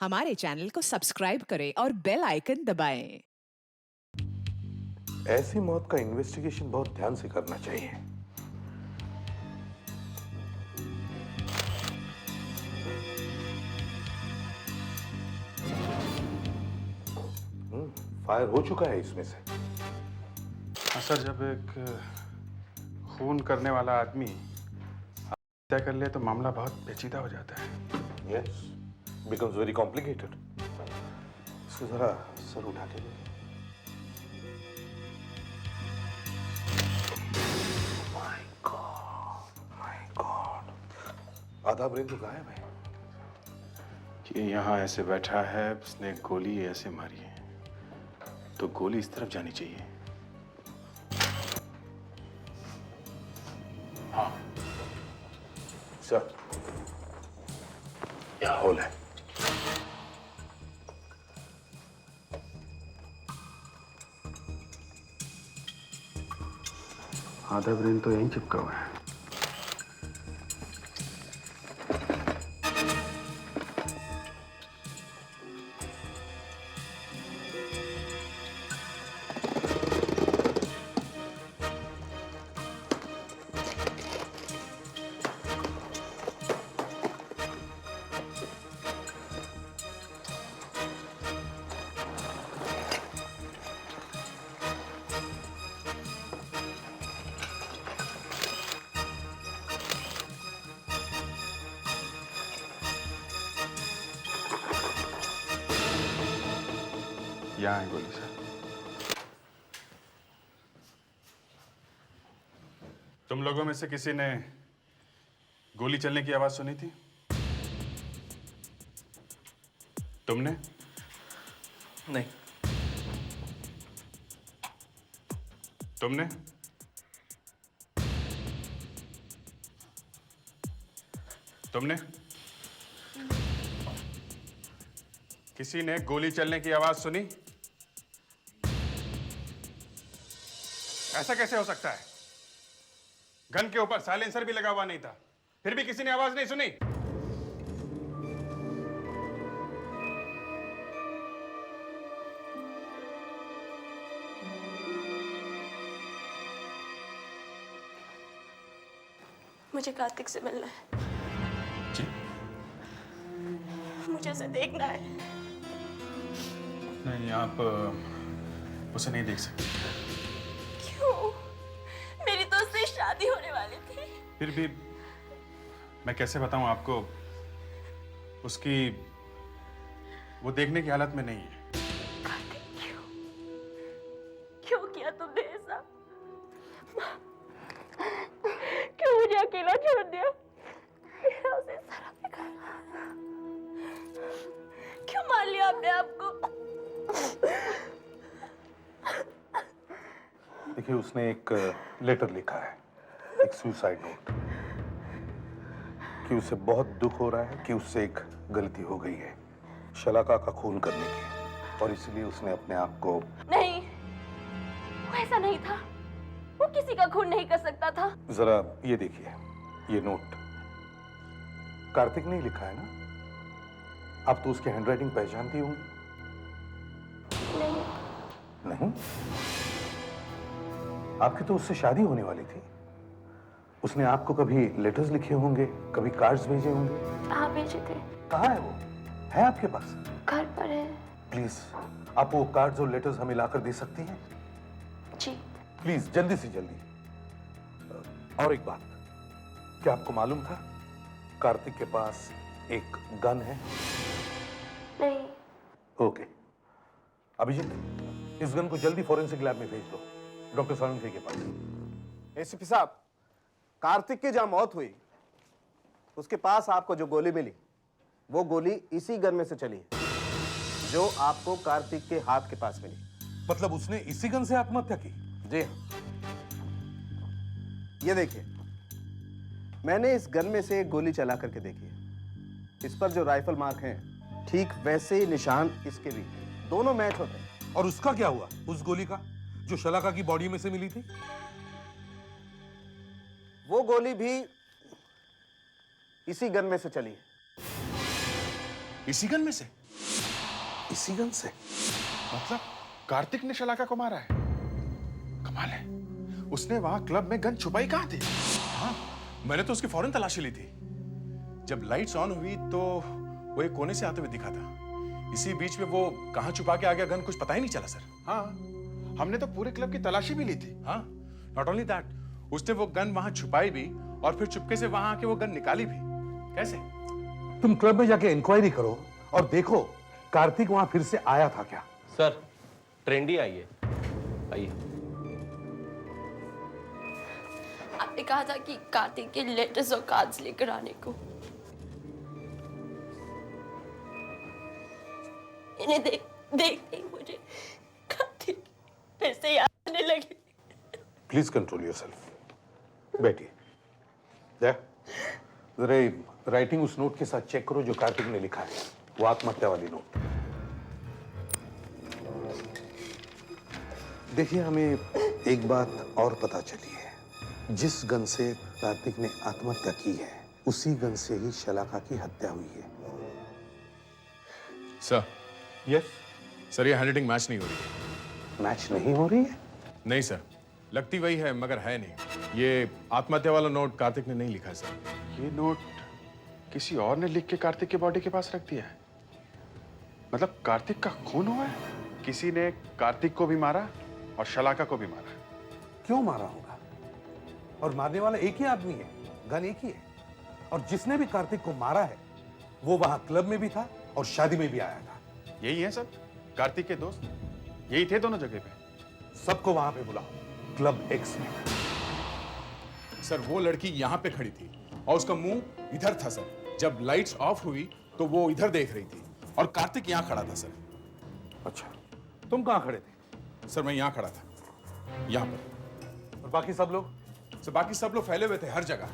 हमारे चैनल को सब्सक्राइब करें और बेल आइकन दबाएं। ऐसी मौत का इन्वेस्टिगेशन बहुत ध्यान से करना चाहिए। फायर हो चुका है इसमें से। हाँ सर, जब एक खून करने वाला आदमी हत्या कर ले तो मामला बहुत पेचीदा हो जाता है। Yes, becomes very complicated. इसको जरा सर उठा के देखिए। माय गॉड, आधा ब्रेन तो गायब है। कि यहाँ ऐसे बैठा है, उसने गोली ऐसे मारी है, तो गोली इस तरफ जानी चाहिए। हाँ सर, यहाँ होल है। आधा ब्रेन तो यहीं चिपका हुआ है। यहाँ है गोली सर। तुम लोगों में से किसी ने गोली चलने की आवाज सुनी थी? तुमने? नहीं। तुमने? तुमने? किसी ने गोली चलने की आवाज सुनी? ऐसा कैसे हो सकता है? गन के ऊपर साइलेंसर भी लगा हुआ नहीं था, फिर भी किसी ने आवाज नहीं सुनी। मुझे कार्तिक से मिलना है। जी? मुझे उसे देखना है। नहीं, आप उसे नहीं देख सकते। क्यों? मेरी तो उससे शादी होने वाली थी। फिर भी मैं कैसे बताऊं आपको, उसकी वो देखने की हालत में नहीं है। कार्तिक, क्यों? क्यों किया तुमने ऐसा? क्यों मुझे अकेला छोड़ दिया? मेरा उसे सारा बिगाड़ा। क्यों मार लिया आपने आपको? देखिए, उसने एक लेटर लिखा है, एक सुसाइड नोट, कि उसे बहुत दुख हो रहा है कि उससे एक गलती हो गई है शलाका का खून करने की, और इसलिए उसने अपने आप को। नहीं, वो ऐसा नहीं था। वो किसी का खून नहीं कर सकता था। जरा ये देखिए, ये नोट कार्तिक ने ही लिखा है ना? आप तो उसकी हैंडराइटिंग पहचानती होंगी। नहीं। नहीं? आपकी तो उससे शादी होने वाली थी। उसने आपको कभी लेटर्स लिखे होंगे, कभी कार्ड्स भेजे होंगे। हाँ, भेजे थे। कहाँ है वो? है आपके पास? घर पर है। प्लीज, आप वो कार्ड्स और लेटर्स हमें लाकर दे सकती हैं? जी। प्लीज, जल्दी से जल्दी। और एक बात, क्या आपको मालूम था कार्तिक के पास एक गन है? नहीं। ओके। अभिजीत, इस गन को जल्दी फॉरेंसिक लैब में भेज दो, डॉक्टर सोलंकी के पास। एसीपी साहब, कार्तिक की जहां मौत हुई उसके पास आपको जो गोली मिली, वो गोली इसी गन में से चली है जो आपको कार्तिक के हाथ के पास मिली। मतलब उसने इसी गन से आत्महत्या की? जी हाँ। ये देखिए, मैंने इस गन में से एक गोली चला करके देखी है। इस पर जो राइफल मार्क हैं, ठीक वैसे ही निशान इसके भी, दोनों मैच होते हैं। और उसका क्या हुआ, उस गोली का जो शलाका की बॉडी में से मिली थी? वो गोली भी इसी गन में से चली है। इसी गन में से? इसी गन से? मतलब कार्तिक ने शलाका को मारा है? कमाल है। उसने वहां क्लब में गन छुपाई कहां थी? हाँ, मैंने तो उसकी फौरन तलाशी ली थी। जब लाइट्स ऑन हुई तो वो एक कोने से आते हुए दिखा था। इसी बीच में वो कहां छुपा के आ गया गन कुछ पता ही नहीं चला सर। हाँ, हमने तो पूरे क्लब की तलाशी भी ली थी। हाँ, नॉट ओनली दैट, उसने वो गन वहां छुपाई भी और फिर चुपके से वहां आके वो गन निकाली भी। कैसे? तुम क्लब में जाके इंक्वायरी करो और देखो कार्तिक वहां फिर से आया था क्या। सर ट्रेंडी आई है, आइए। आपने कहा था कि कार्तिक के लेटर्स और कार्ड्स लेकर आने को। इन्हें देखते ही मुझे कार्तिक फिर से याद आने लगी। Please control yourself. बैठिए। जरा राइटिंग उस नोट के साथ चेक करो जो कार्तिक ने लिखा है, वो आत्महत्या वाली नोट। देखिए, हमें एक बात और पता चली है। जिस गन से कार्तिक ने आत्महत्या की है उसी गन से ही शलाका की हत्या हुई है। Sir, yes. सर ये हैंडराइटिंग मैच नहीं हो रही है। मैच नहीं हो रही है? नहीं सर, लगती वही है मगर है नहीं। ये आत्महत्या वाला नोट कार्तिक ने नहीं लिखा है सर। ये नोट किसी और ने लिख के कार्तिक के बॉडी के पास रख दिया है। मतलब कार्तिक का खून हुआ है? किसी ने कार्तिक को भी मारा और शलाका को भी मारा। क्यों मारा होगा? और मारने वाला एक ही आदमी है, गन एक ही है। और जिसने भी कार्तिक को मारा है वो वहां क्लब में भी था और शादी में भी आया था। यही है सर, कार्तिक के दोस्त यही थे दोनों जगह पे। सबको वहां पे बुलाओ, क्लब एक्स में। सर वो लड़की यहाँ पे खड़ी थी और उसका मुंह इधर था सर। जब लाइट्स ऑफ हुई तो वो इधर देख रही थी और कार्तिक यहाँ खड़ा था सर। अच्छा, तुम कहां खड़े थे? सर मैं यहाँ खड़ा था, यहाँ पर। और बाकी सब लोग? सर बाकी सब लोग फैले हुए थे हर जगह,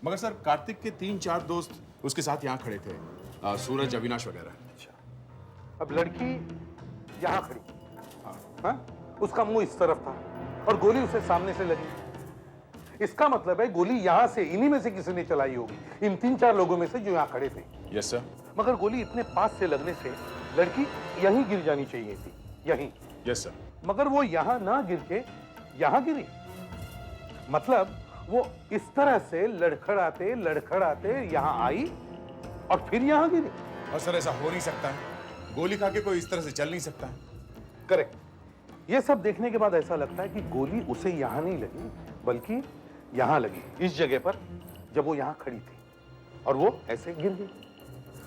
मगर सर कार्तिक के 3-4 दोस्त उसके साथ यहाँ खड़े थे, सूरज, अविनाश वगैरह। अच्छा, अब लड़की यहां खड़ी, हाँ? उसका मुंह इस तरफ था और गोली उसे सामने से लगी। इसका मतलब है गोली यहां से, इन्हीं में से किसी ने चलाई होगी, इन 3-4 लोगों में से जो यहां खड़े थे। Yes sir. मगर गोली इतने पास से लगने से लड़की यहीं गिर जानी चाहिए थी, यहीं। Yes sir. मगर वो यहां ना गिर के यहां गिरी। मतलब वो इस तरह से लड़खड़ाते लड़खड़ाते यहां आई और फिर यहां गिरी। और सर ऐसा हो नहीं सकता है, गोली खा के कोई इस तरह से चल नहीं सकता है। करेक्ट। ये सब देखने के बाद ऐसा लगता है कि गोली उसे यहां नहीं लगी बल्कि यहां लगी, इस जगह पर, जब वो यहां खड़ी थी और वो ऐसे गिर गई।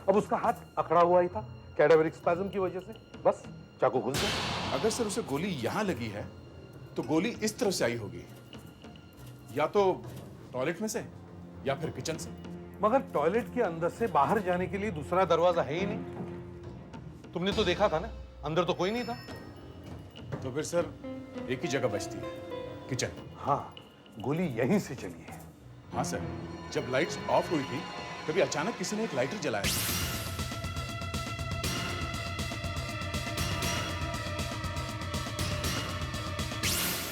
अब उसका हाथ अकड़ा हुआ ही था कैडावरिक स्पैज्म की वजह से, बस चाकू घुस गया। अगर सर उसे गोली यहां लगी है तो गोली इस तरफ से आई होगी, या तो टॉयलेट में से या फिर किचन से। मगर टॉयलेट के अंदर से बाहर जाने के लिए दूसरा दरवाजा है ही नहीं। तुमने तो देखा था ना, अंदर तो कोई नहीं था। तो फिर सर एक ही जगह बचती है, किचन। हाँ, गोली यहीं से चली है। हाँ सर, जब लाइट्स ऑफ हुई थी तभी अचानक किसी ने एक लाइटर जलाया था।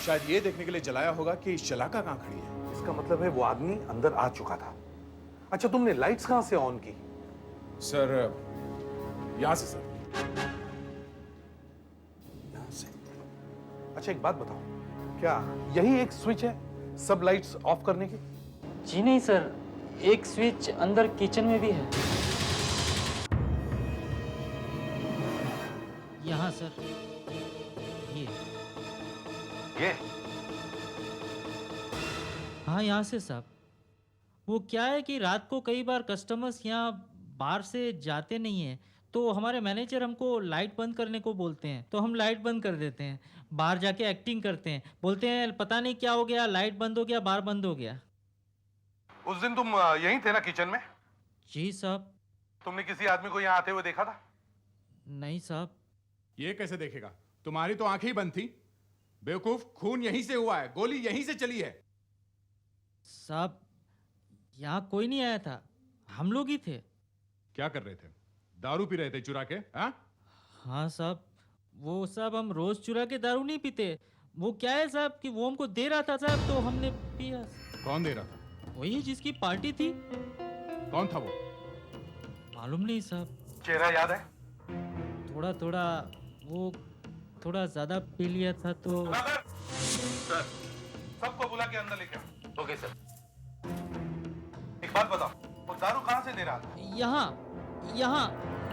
शायद ये देखने के लिए जलाया होगा कि शलाका कहां खड़ी है। इसका मतलब है वो आदमी अंदर आ चुका था। अच्छा, तुमने लाइट्स कहां से ऑन की? सर यहां से सर। यहां से। अच्छा एक बात बताओ, क्या यही एक स्विच है सब लाइट्स ऑफ करने की? जी नहीं सर, एक स्विच अंदर किचन में भी है। यहाँ सर, ये हाँ यहाँ से साहब। वो क्या है कि रात को कई बार कस्टमर्स यहाँ बाहर से जाते नहीं हैं, तो हमारे मैनेजर हमको लाइट बंद करने को बोलते हैं, तो हम लाइट बंद कर देते हैं। बाहर जाके एक्टिंग करते हैं, बोलते हैं पता नहीं क्या हो गया, लाइट बंद हो गया, बार बंद हो गया। उस दिन तुम यहीं थे ना किचन में? जी साहब। तुमने किसी आदमी को यहाँ आते हुए देखा था? नहीं साहब। ये कैसे देखेगा, तुम्हारी तो आंखें ही बंद थी। बेवकूफ, खून यहीं से हुआ है, गोली यहीं से चली है। साहब यहाँ कोई नहीं आया था, हम लोग ही थे। क्या कर रहे थे? दारू पी रहे थे चुरा के? हाँ साहब, वो साहब हम रोज चुरा के दारू नहीं पीते। वो क्या है साहब कि वो हमको दे रहा था साहब, तो हमने पिया। कौन दे रहा था? वही जिसकी पार्टी थी। कौन था वो? मालूम नहीं साहब। चेहरा याद है? थोड़ा थोड़ा वो थोड़ा ज़्यादा पी लिया था तो। सर, सबको बुला के अंदर लेके आओ। Okay sir. एक बात बताओ, वो दारू कहाँ से दे रहा था? यहाँ यहाँ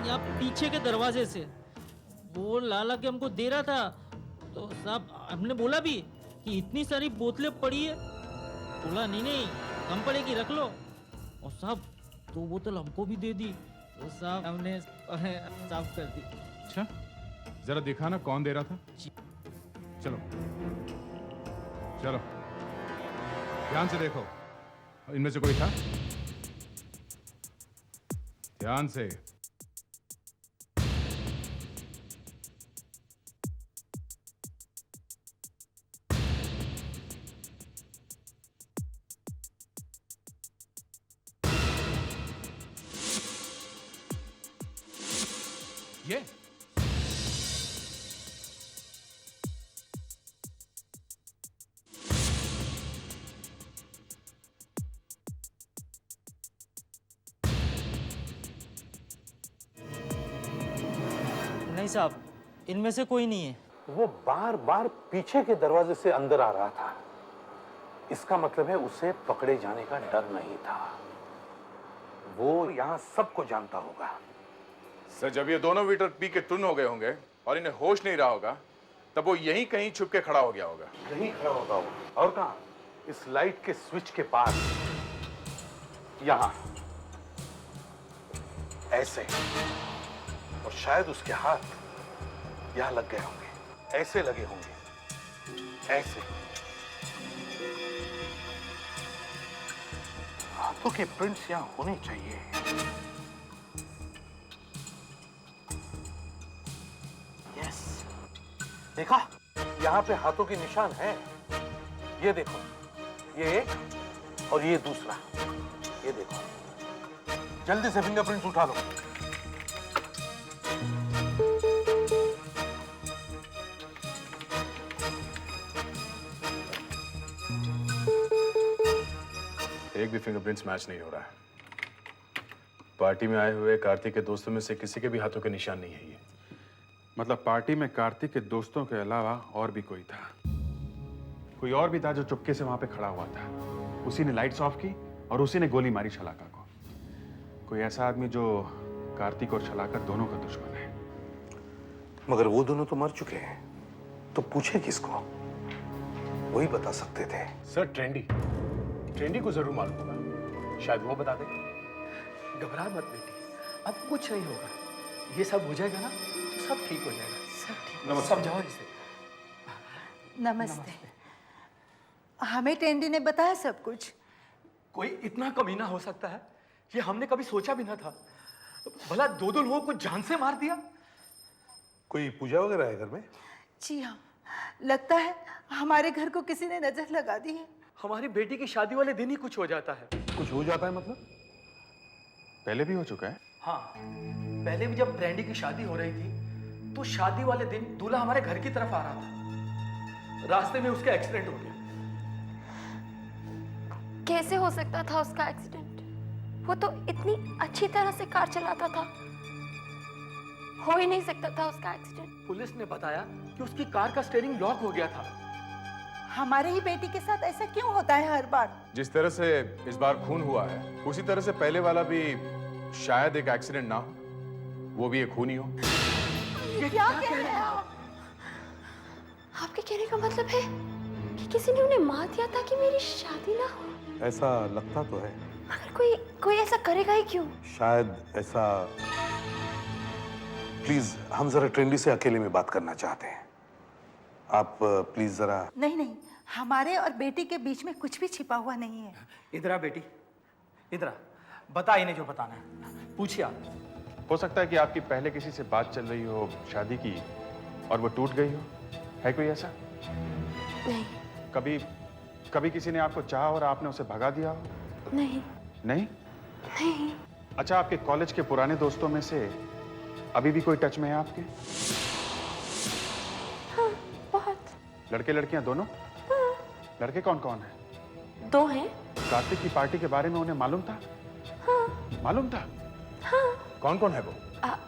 यहाँ पीछे के दरवाजे से वो लाला के हमको दे रहा था। तो साहब हमने बोला भी कि इतनी सारी बोतलें पड़ी है। बोला नहीं नहीं कम पड़ेगी, रख लो। और साहब 2 बोतल हमको भी दे दी। तो साहब हमने साफ कर दी। अच्छा, जरा दिखाना कौन दे रहा था। चलो चलो, ध्यान से देखो, इनमें से कोई था? ध्यान से। ये नहीं साहब, इनमें से कोई नहीं है। वो बार बार पीछे के दरवाजे से अंदर आ रहा था। इसका मतलब है उसे पकड़े जाने का डर नहीं था। वो यहाँ सबको जानता होगा। सर, जब ये दोनों वेटर पी के टुन हो गए होंगे और इन्हें होश नहीं रहा होगा, तब वो यहीं कहीं छुप के खड़ा हो गया होगा। यहीं खड़ा होगा वो। और कहाँ? इस लाइट के स्विच के पास, यहाँ ऐसे। और शायद उसके हाथ यहाँ लग गए होंगे, ऐसे लगे होंगे, ऐसे। हाथों के प्रिंट्स यहाँ होने चाहिए। यस, देखा? यहाँ पे हाथों के निशान हैं। ये देखो, ये एक और ये दूसरा। ये देखो, जल्दी से फिंगरप्रिंट्स उठा लो। एक भी फिंगरप्रिंट्स मैच नहीं हो रहा है। पार्टी में आए हुए कार्तिक के दोस्तों में से किसी के भी हाथों के निशान नहीं है ये। मतलब पार्टी में कार्तिक के दोस्तों के अलावा और भी कोई था? कोई और भी था जो चुपके से वहां पे खड़ा हुआ था? उसी ने लाइट्स ऑफ की और उसी ने गोली मारी शलाका को। कोई ऐसा आदमी जो कार्तिक और शलाका दोनों का दुश्मन है। मगर वो दोनों तो मर चुके हैं, तो पूछे किसको? वही बता सकते थे। सर, ट्रेंडी को जरूर मालूम होगा, शायद वो बता दे। घबरा मत बेटी, अब कुछ नहीं होगा। ये सब हो जाएगा ना तो सब ठीक हो जाएगा। सब ठीक। समझाओ इसे। नमस्ते। हमें टेंडी ने बताया सब कुछ। कोई इतना कमीना हो सकता है, ये हमने कभी सोचा भी ना था। भला 2 लोगों को जान से मार दिया। कोई पूजा वगैरह है घर में? जी हाँ, लगता है हमारे घर को किसी ने नजर लगा दी है। हमारी बेटी की शादी वाले दिन ही कुछ हो जाता है। कुछ हो जाता है मतलब? पहले भी हो चुका है। हाँ, पहले भी जब ब्रैंडी की शादी हो रही थी तो शादी वाले दिन दूल्हा हमारे घर की तरफ आ रहा था। रास्ते में उसका एक्सीडेंट हो गया। कैसे हो सकता था उसका एक्सीडेंट? वो तो इतनी अच्छी तरह से कार चलाता था। हो ही नहीं सकता था उसका एक्सीडेंट। पुलिस ने बताया कि उसकी कार का स्टीयरिंग लॉक हो गया था। हमारे ही बेटी के साथ ऐसा क्यों होता है हर बार? जिस तरह से इस बार खून हुआ है, उसी तरह से पहले वाला भी शायद एक एक्सीडेंट ना हो, वो भी एक खून ही हो। ये क्या कह रहे हैं आप? आपके कहने का मतलब है कि किसी ने उन्हें मार दिया ताकि मेरी शादी ना हो? ऐसा लगता तो है। मगर कोई ऐसा करेगा ही क्यों? शायद ऐसा। प्लीज, हम जरा ट्रेंडी से अकेले में बात करना चाहते हैं। आप प्लीज जरा। नहीं नहीं, हमारे और बेटी के बीच में कुछ भी छिपा हुआ नहीं है। इधर आ बेटी, इधर आ। बता इन्हें जो बताना है। पूछिए आप। हो सकता है कि आपकी पहले किसी से बात चल रही हो, शादी की, और वो टूट गई हो। है कोई ऐसा? नहीं। कभी किसी ने आपको चाहा और आपने उसे भगा दिया हो? नहीं। नहीं? नहीं। अच्छा, आपके कॉलेज के पुराने दोस्तों में से अभी भी कोई टच में है आपके? हाँ, बहुत। लड़के लड़कियां दोनों? हाँ। लड़के कौन कौन है? 2 हैं। कार्तिक की पार्टी के बारे में उन्हें मालूम था? हाँ। मालूम था? हाँ। कौन कौन है वो?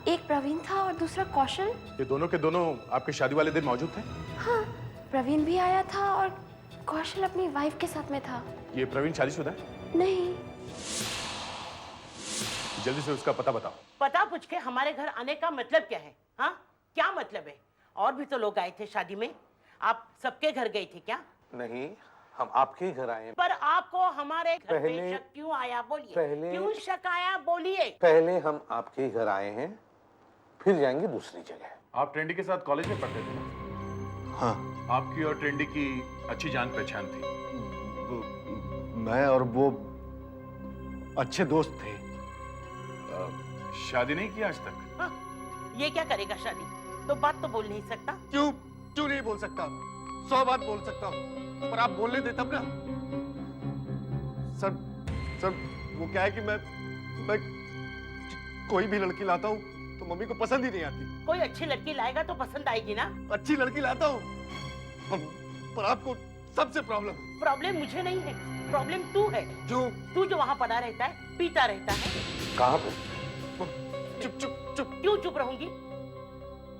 एक प्रवीण था और दूसरा कौशल। ये दोनों के दोनों आपके शादी वाले दिन मौजूद थे? हाँ, प्रवीण भी आया था और कौशल अपनी वाइफ के साथ में था। ये प्रवीण शादीशुदा है? नहीं। जल्दी से उसका पता बताओ। पता पूछ के हमारे घर आने का मतलब क्या है? हाँ, क्या मतलब है? और भी तो लोग आए थे शादी में, आप सबके घर गए थे क्या? नहीं, हम आपके ही घर आए हैं। पर आपको हमारे घर पे शक क्यों आया? बोलिए, क्यों शक आया? बोलिए। पहले हम आपके ही घर आए हैं, फिर जाएंगे दूसरी जगह। आप ट्रेंडी के साथ कॉलेज में पढ़ते थे ना? हाँ। आपकी और ट्रेंडी की अच्छी जान पहचान थी। मैं और वो अच्छे दोस्त थे। शादी नहीं की आज तक? हाँ, ये क्या करेगा शादी? तो बात तो बोल नहीं सकता। क्यों नहीं बोल सकता? 100 बात बोल सकता हूँ, पर आप बोलने दे तब ना। सर वो क्या है कि मैं कोई भी लड़की लाता हूँ तो मम्मी को पसंद ही नहीं आती। कोई अच्छी लड़की लाएगा तो पसंद आएगी ना? अच्छी लड़की लाता हूँ, पर आपको सबसे प्रॉब्लम मुझे नहीं है, प्रॉब्लम तू है। तू जो वहाँ पड़ा रहता है, पीता रहता है। कहाँ पे? चुप। क्यों चुप रहूंगी?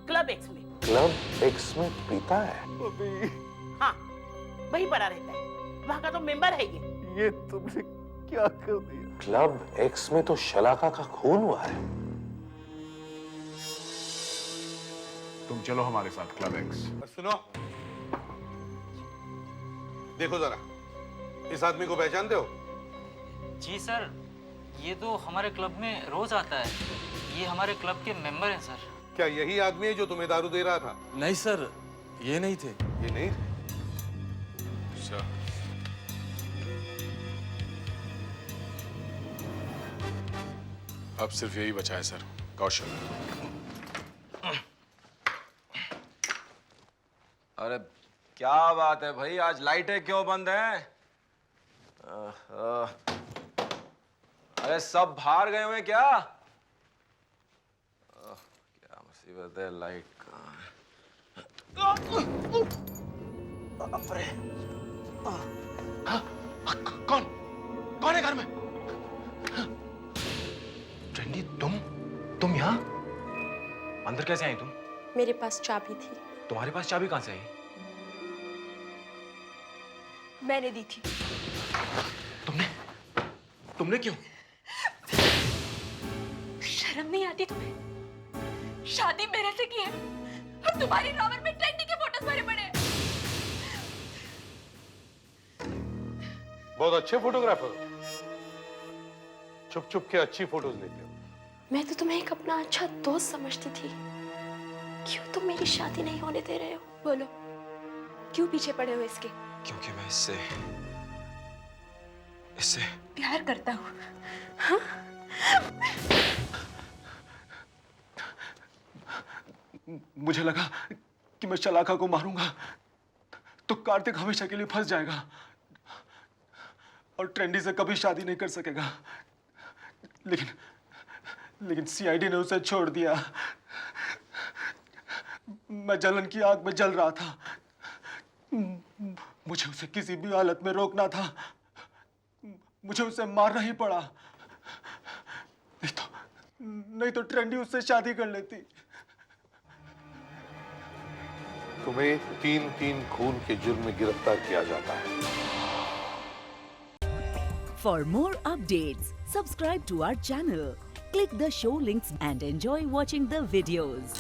क्लब एक्स में। क्लब एक्स में पीता है? हाँ, वही पड़ा रहता है, वहाँ का तो मेंबर है ये तुमने क्या कर दिया? क्लब एक्स में तो शलाका का खून हुआ है। तुम चलो हमारे साथ क्लब एक्स। सुनो, देखो जरा, इस आदमी को पहचानते हो? जी सर, ये तो हमारे क्लब में रोज आता है। ये हमारे क्लब के मेंबर हैं सर। क्या यही आदमी है जो तुम्हें दारू दे रहा था? नहीं सर, ये नहीं थे। ये नहीं थे? सर, अब सिर्फ यही बचा है सर, कौशल। अरे क्या बात है भाई, आज लाइटें क्यों बंद हैं? अरे सब बाहर गए हुए क्या? क्या मुसीबत है, लाइट कहाँ है? अरे कौन है घर में? ट्रेंडी, तुम यहाँ? अंदर कैसे आई तुम? मेरे पास चाबी थी। तुम्हारे पास चाबी कहाँ से आई? मैंने दी थी। तुमने क्यों? शर्म नहीं आती तुम्हें? शादी मेरे से की है और तुम्हारी ड्रॉवर में ट्रेंडी के फोटोज भरे पड़े हैं। बहुत अच्छे फोटोग्राफर हो, छुप के अच्छी फोटोज लेते हो। मैं तो तुम्हें एक अपना अच्छा दोस्त समझती थी। क्यों तुम मेरी शादी नहीं होने दे रहे हो? बोलो, क्यों पीछे पड़े हो इसके? क्योंकि मैं इससे प्यार करता हूँ। हाँ? मुझे लगा कि मैं शलाका को मारूंगा तो कार्तिक हमेशा के लिए फंस जाएगा और ट्रेंडी से कभी शादी नहीं कर सकेगा। लेकिन सीआईडी ने उसे छोड़ दिया। मैं जलन की आग में जल रहा था। मुझे उसे किसी भी हालत में रोकना था। मुझे उसे मारना ही पड़ा। नहीं तो ट्रेंडी उससे शादी कर लेती। तुम्हें 3-3 खून के जुर्म में गिरफ्तार किया जाता है। For more updates, subscribe to our channel, click the show links and enjoy watching the videos.